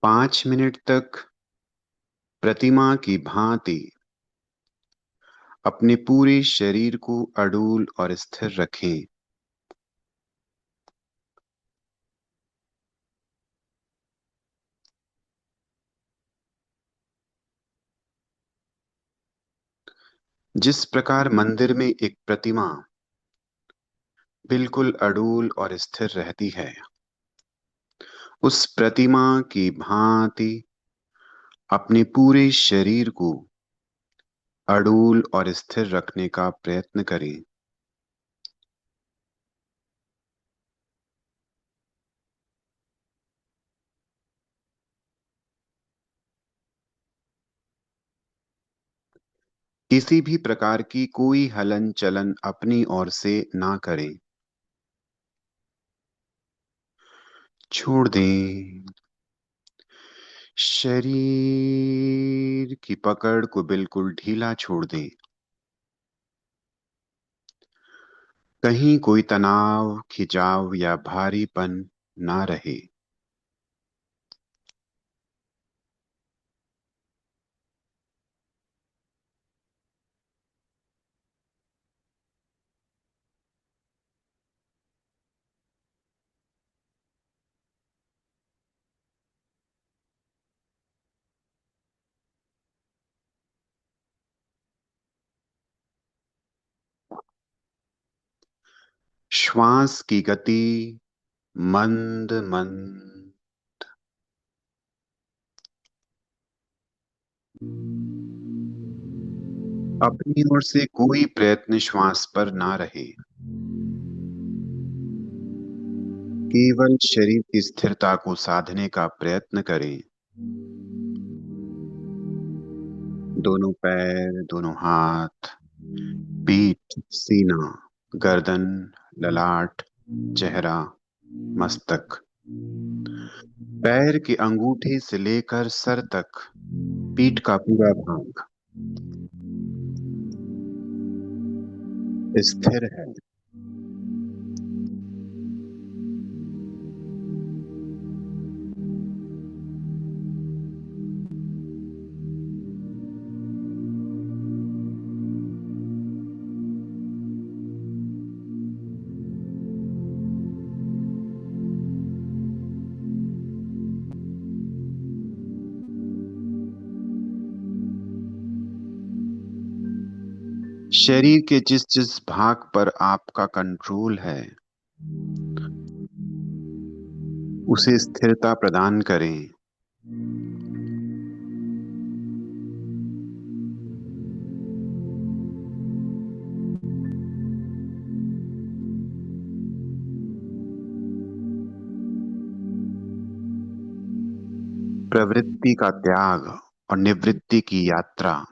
5 minute तक प्रतिमा की भांति अपने पूरे शरीर को अडूल और स्थिर रखें। जिस प्रकार मंदिर में एक प्रतिमा बिल्कुल अडूल और स्थिर रहती है, उस प्रतिमा की भांति अपने पूरे शरीर को अडूल और स्थिर रखने का प्रयत्न करें। किसी भी प्रकार की कोई हलन चलन अपनी ओर से ना करें। छोड़ दें। शरीर की पकड़ को बिल्कुल ढीला छोड़ दें। कहीं कोई तनाव, खिंचाव या भारीपन ना रहे। श्वास की गति मंद मंद। अपनी ओर से कोई प्रयत्न श्वास पर ना रहे। केवल शरीर की स्थिरता को साधने का प्रयत्न करें। दोनों पैर, दोनों हाथ, पीठ, सीना, गर्दन, ललाट, चेहरा, मस्तक, पैर के अंगूठे से लेकर सर तक पीठ का पूरा भाग स्थिर है। शरीर के जिस जिस भाग पर आपका कंट्रोल है, उसे स्थिरता प्रदान करें। प्रवृत्ति का त्याग और निवृत्ति की यात्रा।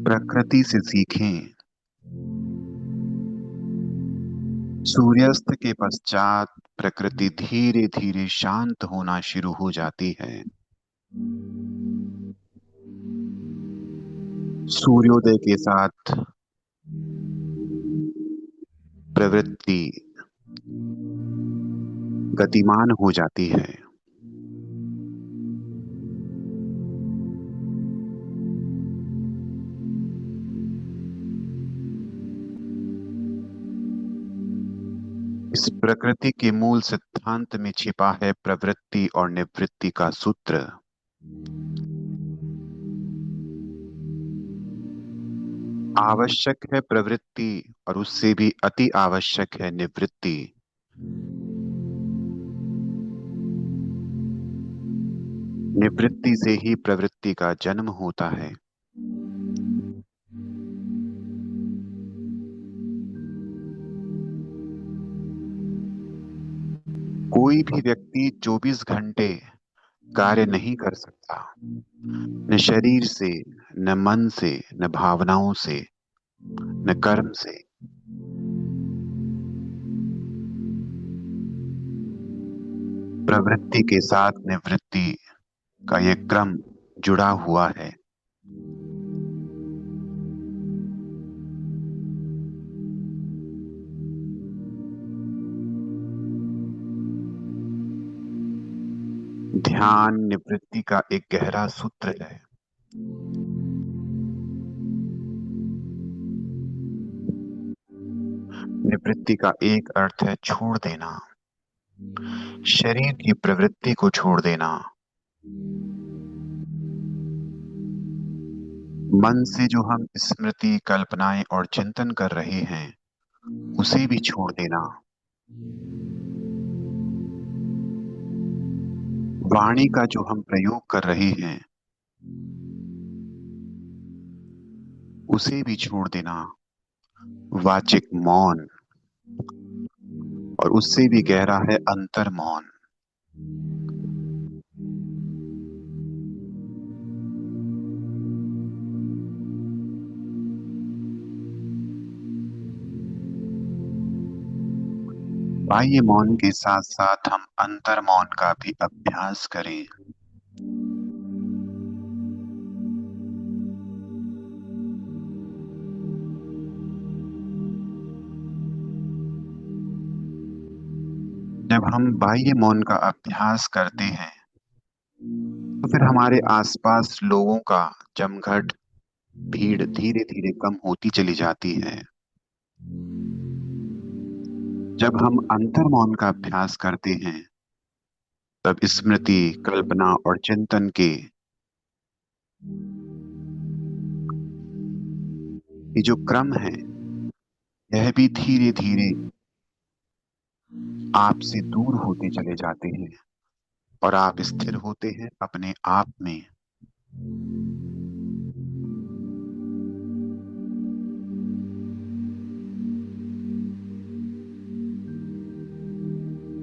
प्रकृति से सीखें। सूर्यास्त के पश्चात प्रकृति धीरे धीरे शांत होना शुरू हो जाती है। सूर्योदय के साथ प्रवृत्ति गतिमान हो जाती है। इस प्रकृति के मूल सिद्धांत में छिपा है प्रवृत्ति और निवृत्ति का सूत्र। आवश्यक है प्रवृत्ति और उससे भी अति आवश्यक है निवृत्ति। निवृत्ति से ही प्रवृत्ति का जन्म होता है। कोई भी व्यक्ति 24 घंटे कार्य नहीं कर सकता, न शरीर से, न मन से, न भावनाओं से, न कर्म से। प्रवृत्ति के साथ निवृत्ति का ये क्रम जुड़ा हुआ है। ध्यान निवृत्ति का एक गहरा सूत्र है। निवृत्ति का एक अर्थ है छोड़ देना, शरीर की प्रवृत्ति को छोड़ देना, मन से जो हम स्मृति, कल्पनाएं और चिंतन कर रहे हैं उसे भी छोड़ देना, वाणी का जो हम प्रयोग कर रहे हैं उसे भी छोड़ देना, वाचिक मौन, और उससे भी गहरा है अंतर मौन। बाह्य मौन के साथ साथ हम अंतर मौन का भी अभ्यास करें। जब हम बाह्य मौन का अभ्यास करते हैं तो फिर हमारे आसपास लोगों का जमघट, भीड़ धीरे धीरे कम होती चली जाती है। जब हम अंतर मौन का अभ्यास करते हैं तब स्मृति, कल्पना और चिंतन के ये जो क्रम है यह भी धीरे धीरे आपसे दूर होते चले जाते हैं और आप स्थिर होते हैं अपने आप में।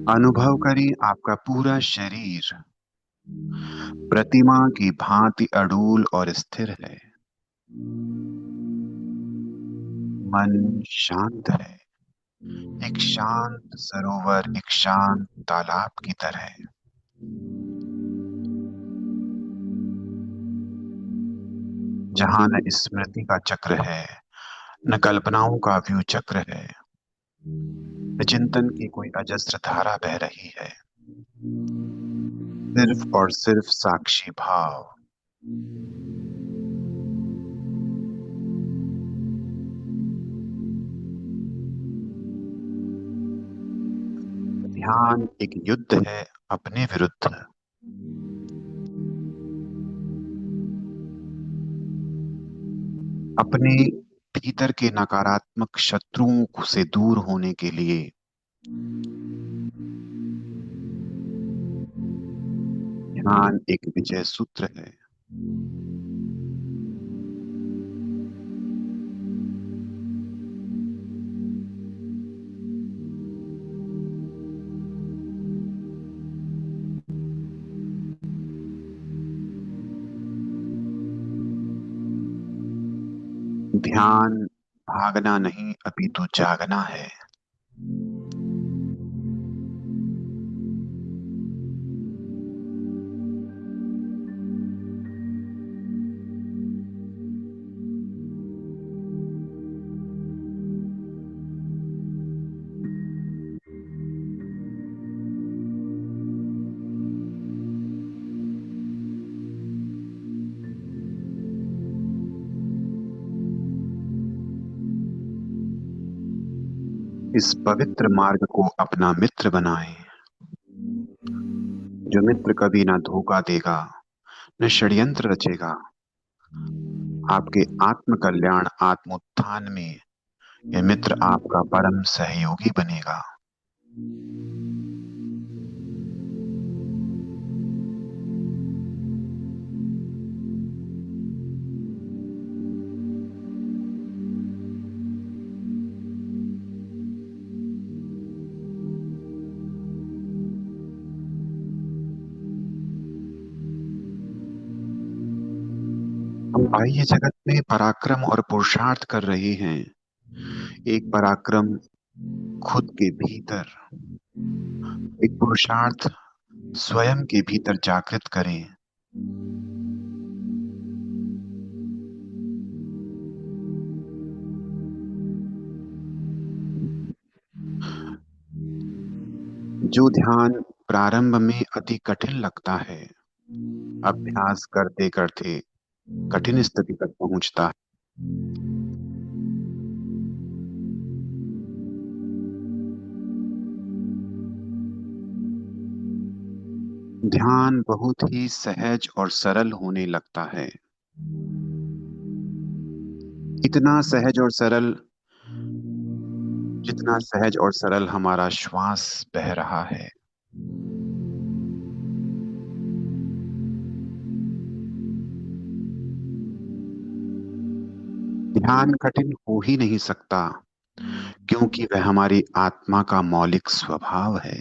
अनुभव करें आपका पूरा शरीर प्रतिमा की भांति अड़ूल और स्थिर है। मन शांत है, एक शांत सरोवर, एक शांत तालाब की तरह। जहां न स्मृति का चक्र है, न कल्पनाओं का व्यू चक्र है, न चिंतन की कोई अजस्र धारा बह रही है, सिर्फ और सिर्फ साक्षी भाव। ध्यान एक युद्ध है अपने विरुद्ध। अपने भीतर के नकारात्मक शत्रुओं से दूर होने के लिए ध्यान एक विजय सूत्र है। ध्यान भागना नहीं अपितु जागना है। इस पवित्र मार्ग को अपना मित्र बनाएं, जो मित्र कभी ना धोखा देगा, न षड्यंत्र रचेगा। आपके आत्म कल्याण, आत्मोत्थान में यह मित्र आपका परम सहयोगी बनेगा। हम बाह्य जगत में पराक्रम और पुरुषार्थ कर रहे हैं। एक पराक्रम खुद के भीतर, एक पुरुषार्थ स्वयं के भीतर जागृत करें। जो ध्यान प्रारंभ में अति कठिन लगता है, अभ्यास करते करते कठिन स्थिति तक पहुंचता है। ध्यान बहुत ही सहज और सरल होने लगता है। इतना सहज और सरल, जितना सहज और सरल हमारा श्वास बह रहा है। ध्यान कठिन हो ही नहीं सकता, क्योंकि वह हमारी आत्मा का मौलिक स्वभाव है।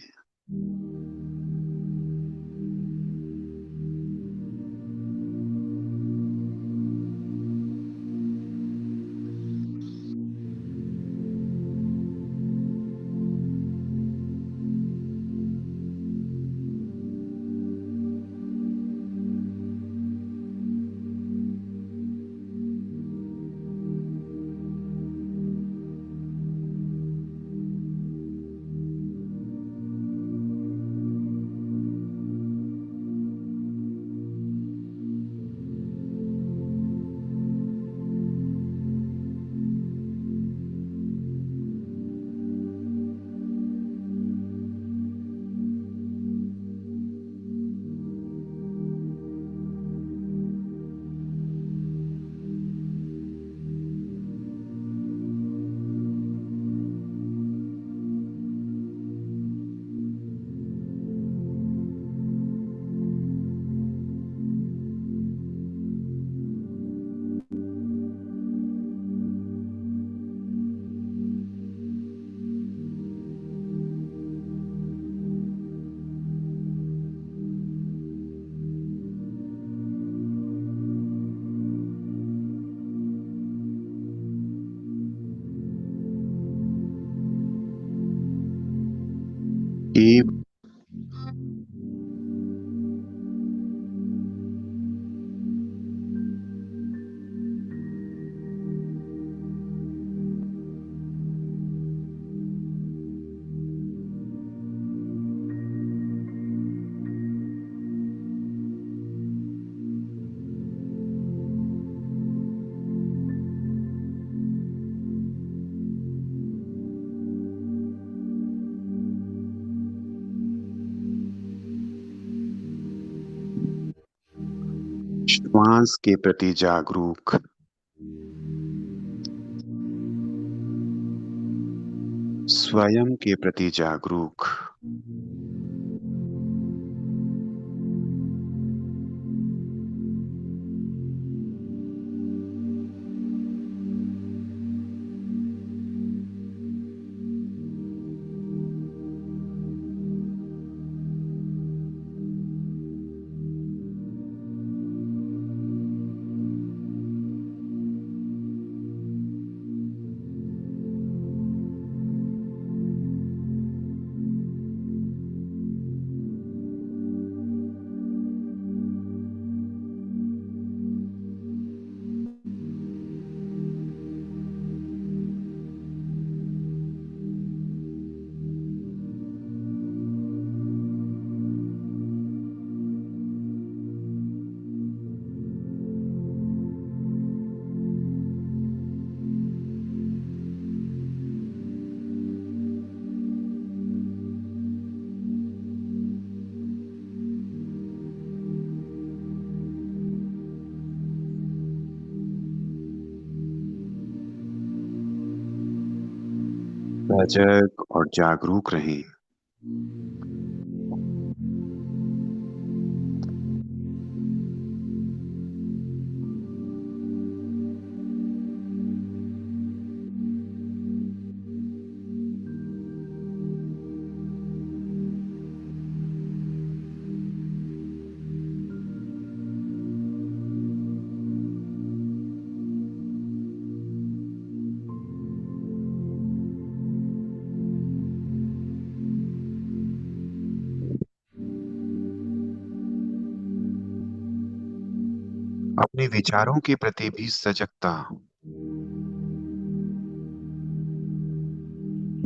ये श्वास के प्रति जागरूक, स्वयं के प्रति जागरूक, सजग और जागरूक रहें। अपने विचारों के प्रति भी सजगता,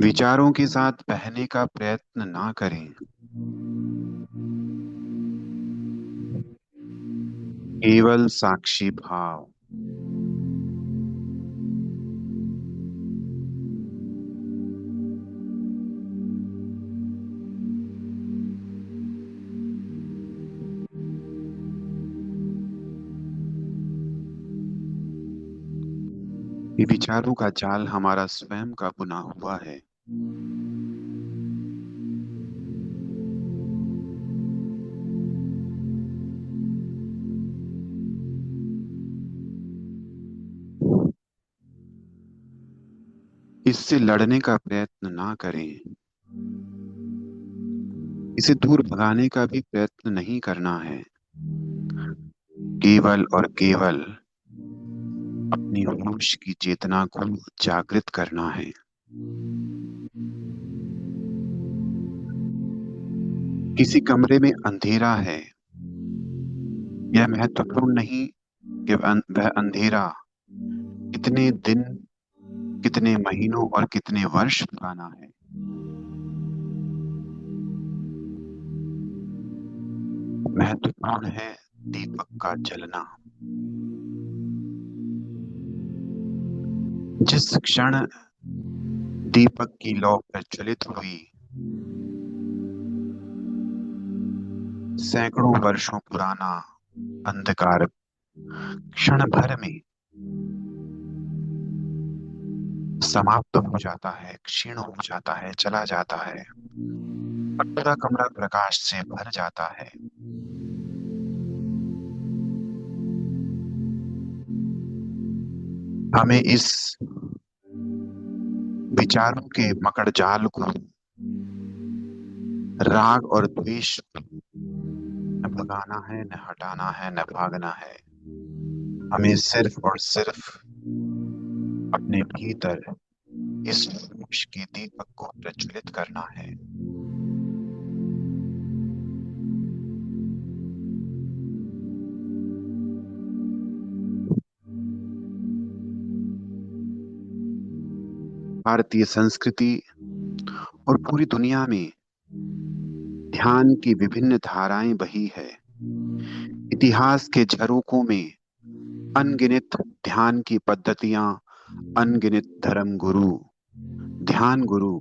विचारों के साथ बहने का प्रयत्न ना करें। केवल साक्षी भाव। ये विचारों का जाल हमारा स्वयं का बुना हुआ है। इससे लड़ने का प्रयत्न ना करें। इसे दूर भगाने का भी प्रयत्न नहीं करना है। केवल और केवल अपनी होश की चेतना को जागृत करना है। किसी कमरे में अंधेरा है, यह महत्वपूर्ण नहीं कि वह अंधेरा कितने दिन, कितने महीनों और कितने वर्ष पुराना है। महत्वपूर्ण है दीपक का जलना। जिस क्षण दीपक की लौ प्रज्वलित हुई, सैकड़ों वर्षों पुराना अंधकार क्षण भर में समाप्त हो जाता है, क्षीण हो जाता है, चला जाता है और पूरा कमरा प्रकाश से भर जाता है। हमें इस विचारों के मकड़जाल को, राग और द्वेष को न भगाना है, न हटाना है, न भागना है। हमें सिर्फ और सिर्फ अपने भीतर इस होश के दीपक को प्रज्वलित करना है। भारतीय संस्कृति और पूरी दुनिया में ध्यान की विभिन्न धाराएं बही है। इतिहास के झरोकों में अनगिनत ध्यान की पद्धतियां, अनगिनत धर्म गुरु, ध्यान गुरु,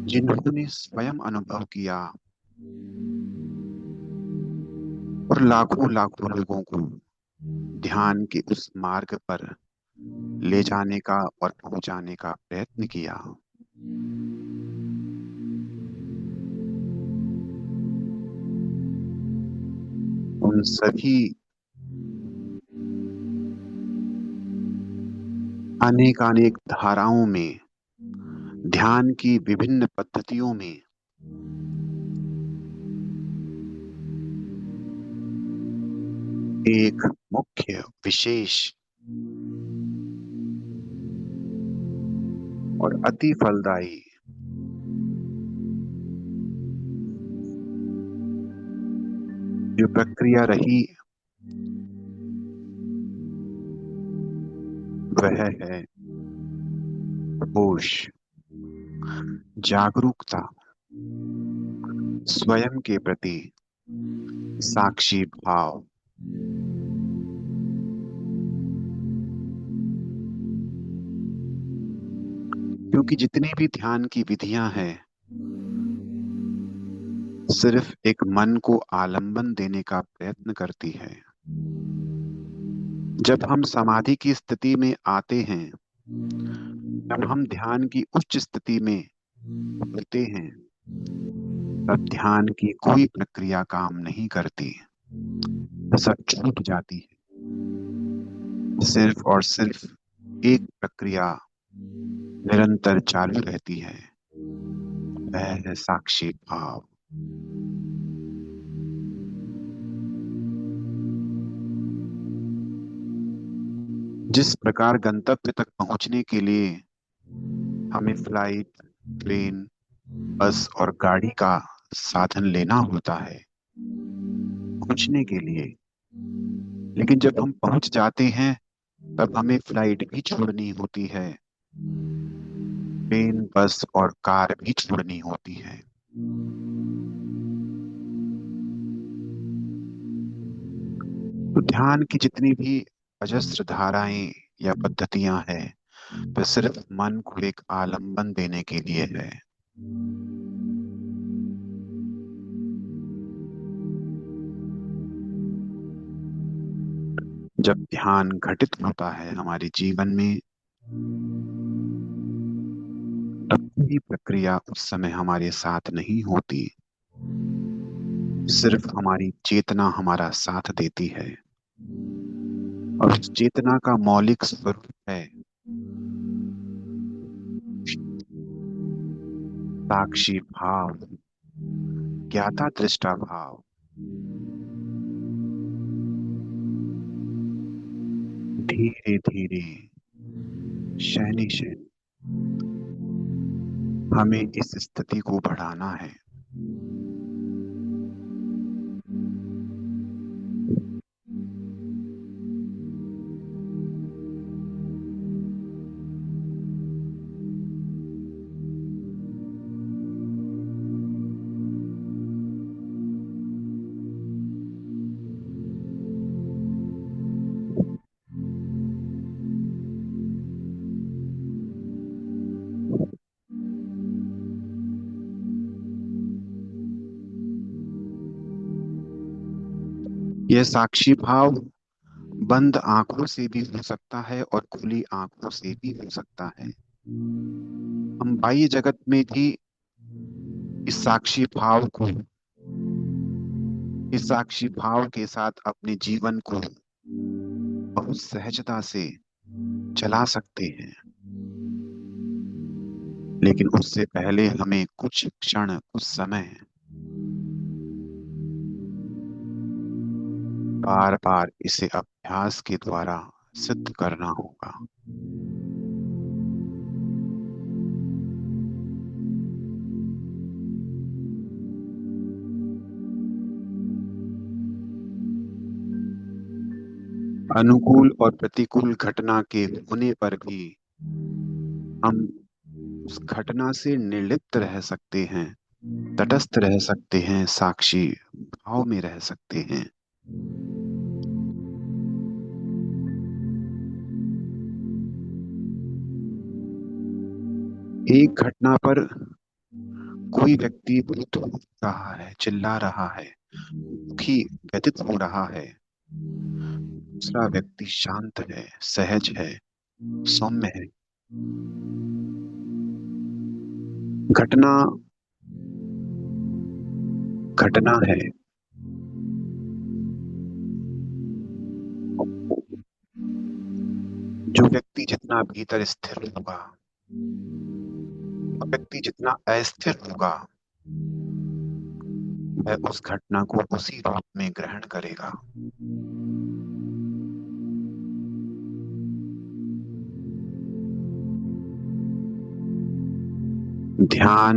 जिन्होंने स्वयं अनुभव किया और लाखों लाखों लोगों को ध्यान के उस मार्ग पर ले जाने का और पहुंचाने का प्रयत्न किया। उन सभी अनेकानेक धाराओं में, ध्यान की विभिन्न पद्धतियों में एक मुख्य, विशेष और अति फलदायी जो प्रक्रिया रही, वह है होश, जागरूकता, स्वयं के प्रति साक्षी भाव। क्योंकि जितनी भी ध्यान की विधियां हैं, सिर्फ एक मन को आलंबन देने का प्रयत्न करती है। जब हम समाधि की स्थिति में आते हैं, जब हम ध्यान की उच्च स्थिति में होते हैं, तब ध्यान की कोई प्रक्रिया काम नहीं करती, सब छूट जाती है। सिर्फ और सिर्फ एक प्रक्रिया निरंतर चालू रहती है, वह है साक्षी भाव। जिस प्रकार गंतव्य तक पहुंचने के लिए हमें फ्लाइट, ट्रेन, बस और गाड़ी का साधन लेना होता है, पहुंचने के लिए। लेकिन जब हम पहुंच जाते हैं तब हमें फ्लाइट भी छोड़नी होती है, ट्रेन, बस और कार भी छोड़नी होती है। तो ध्यान की जितनी भी अजस्र धाराएं या पद्धतियां हैं, वह सिर्फ मन को एक आलंबन देने के लिए है। जब ध्यान घटित होता है हमारे जीवन में, तब कोई प्रक्रिया उस समय हमारे साथ नहीं होती, सिर्फ हमारी चेतना हमारा साथ देती है। और उस चेतना का मौलिक स्वरूप है साक्षी भाव, ज्ञाता दृष्टा भाव। धीरे धीरे, शैनी शैनी हमें इस स्थिति को बढ़ाना है। यह साक्षी भाव बंद आंखों से भी हो सकता है और खुली आंखों से भी हो सकता है। हम बाह्य जगत में भी इस साक्षी भाव को, इस साक्षी भाव के साथ अपने जीवन को बहुत सहजता से चला सकते हैं। लेकिन उससे पहले हमें कुछ क्षण, कुछ समय बार बार इसे अभ्यास के द्वारा सिद्ध करना होगा। अनुकूल और प्रतिकूल घटना के होने पर भी हम उस घटना से निर्लिप्त रह सकते हैं, तटस्थ रह सकते हैं, साक्षी भाव में रह सकते हैं। एक घटना पर कोई व्यक्ति भूत हो रहा है, चिल्ला रहा है, दुखी व्यथित हो रहा है। दूसरा व्यक्ति शांत है, सहज है, सौम्य है। घटना घटना है। जो व्यक्ति जितना भीतर स्थिर होगा, वह व्यक्ति जितना अस्थिर होगा, वह उस घटना को उसी रूप में ग्रहण करेगा। ध्यान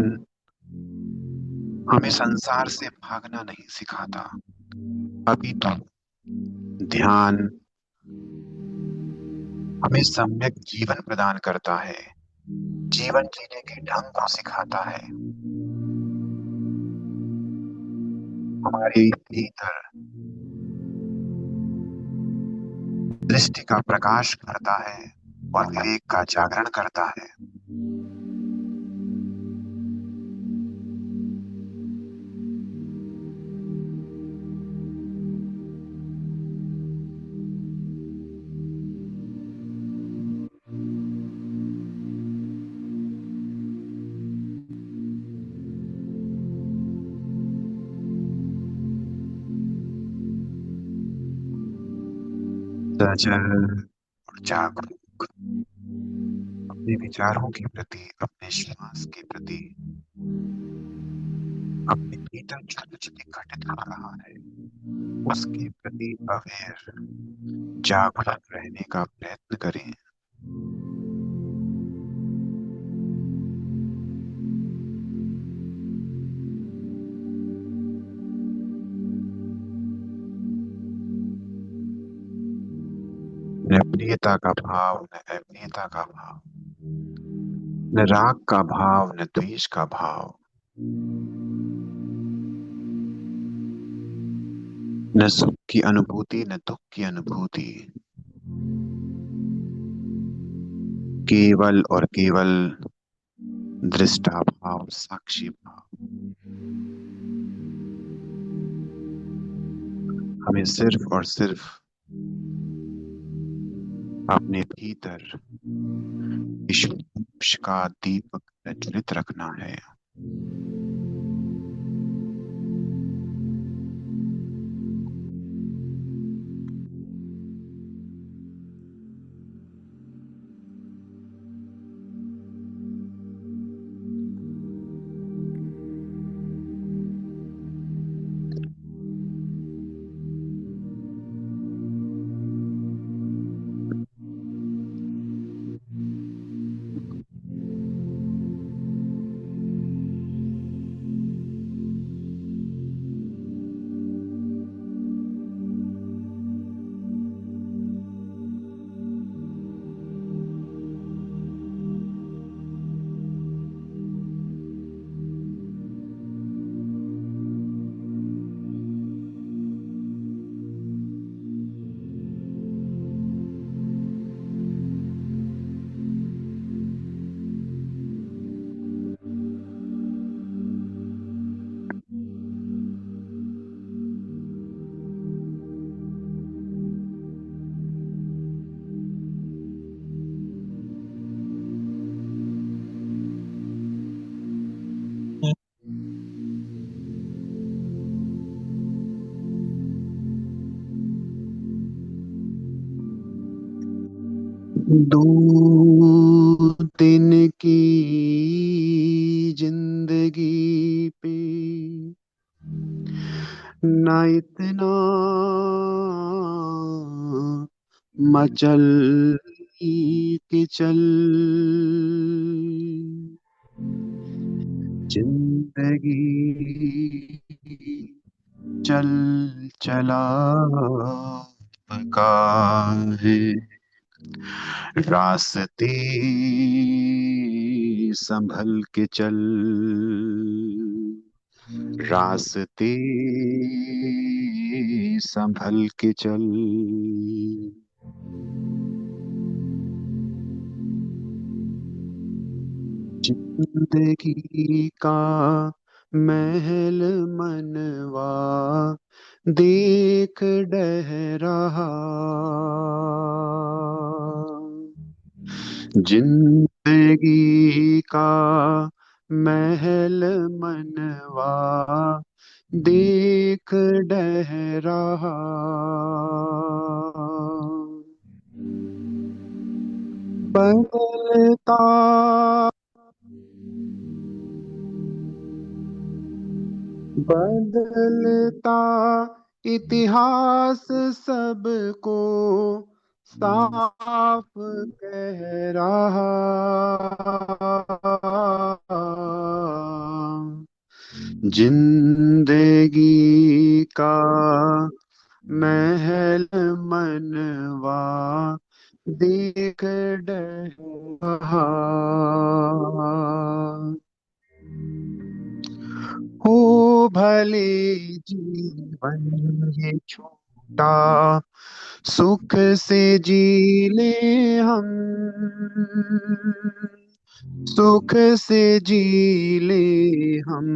हमें संसार से भागना नहीं सिखाता, अभी तो ध्यान हमें सम्यक जीवन प्रदान करता है, जीवन जीने के ढंग को सिखाता है, हमारे भीतर दृष्टि का प्रकाश करता है और विवेक का जागरण करता है। सजल और जागरूक, अपने विचारों के प्रति, अपने श्वास के प्रति, अपने भीतर जो कुछ भी घटित हो रहा है उसके प्रति अवेयर, जागरूक रहने का प्रयत्न करें। न प्रियता का भाव, न अप्रियता का भाव, न राग का भाव, न द्वेष का भाव, न सुख की अनुभूति, न दुख की अनुभूति। केवल और केवल दृष्टा भाव, साक्षी भाव। हमें सिर्फ और सिर्फ अपने भीतर ईश्वर का दीपक प्रज्वलित रखना है। दो दिन की जिंदगी पे ना इतना मचल के चल, जिंदगी चल चला पका है। रास्ते संभल के चल, रास्ते संभल के चल। जिंदगी का महल मनवा देख डह रहा, जिंदगी का महल मनवा देख डह रहा। बदलता बदलता इतिहास सबको साफ कह रहा, जिंदगी का महल मनवा देख डहा। हो भले जीवन ये छोटा, सुख से जी ले हम, सुख से जी ले हम।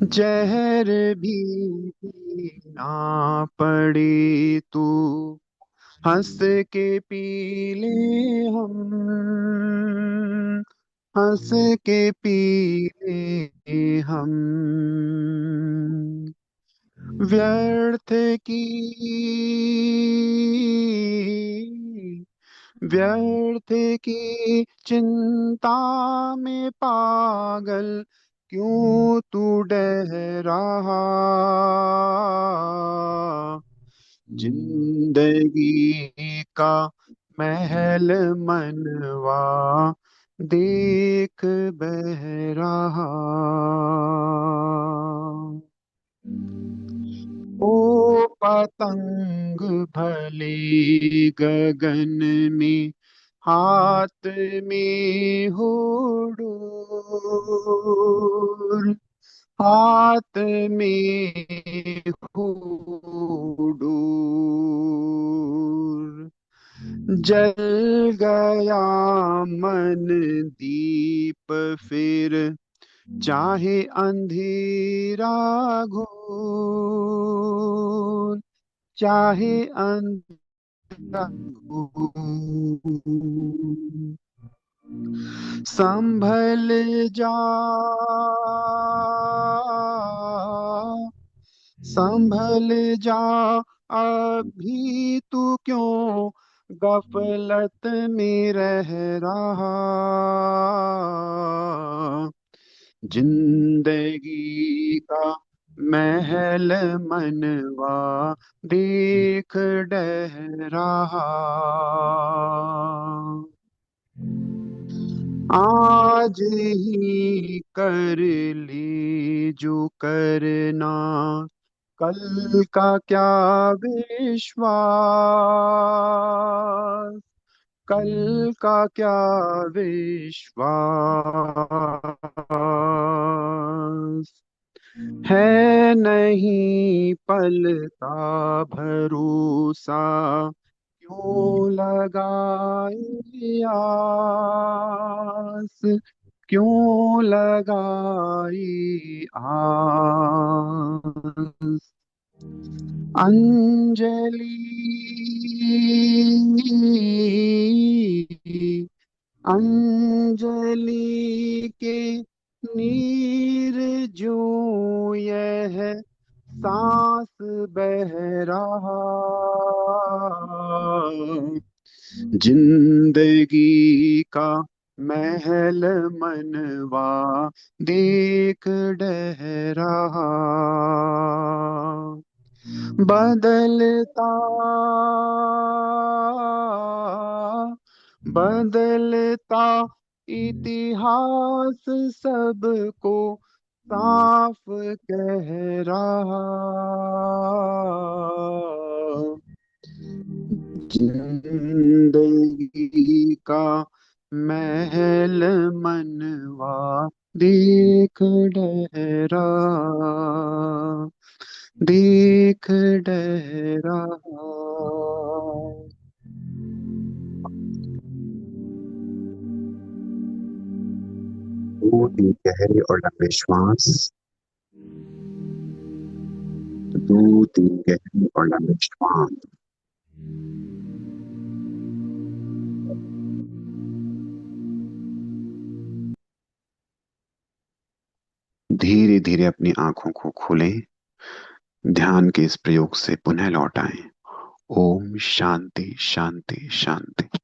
जहर भी पीना पड़े तू हंस के पी ले हम, हंस के पी ले हम। व्यर्थ की व्यर्थ की चिंता में पागल क्यों तू डह रहा, जिंदगी का महल मनवा देख बह रहा। ओ पतंग भले गगन में, हाथ में हो डोर, हाथ में हो डोर। जल गया मन दीप फिर, चाहे अंधेरा घोर, चाहे अंधेरा घोर। संभल जा, संभल जा, अभी तू क्यों गफलत में रह रहा। जिंदगी का महल मनवा देख डह रहा। आज ही कर ले जो करना, कल का क्या विश्वास, कल का क्या विश्वास। है नहीं पल का भरोसा, क्यों लगाई आस, क्यों लगाई आस। अंजलि, अंजलि के नीर जो यह सांस बह रहा। जिंदगी का महल मनवा देख डह रहा। बदलता, बदलता इतिहास सबको साफ कह रहा। जिंदगी का महल मनवा देख डह रहा, देख डह रहा। बहुत ही गहरे और लंबे श्वास, दो तीन गहरे और लंबे श्वास। धीरे धीरे अपनी आंखों को खोलें। ध्यान के इस प्रयोग से पुनः लौट आएं। ओम शांति शांति शांति।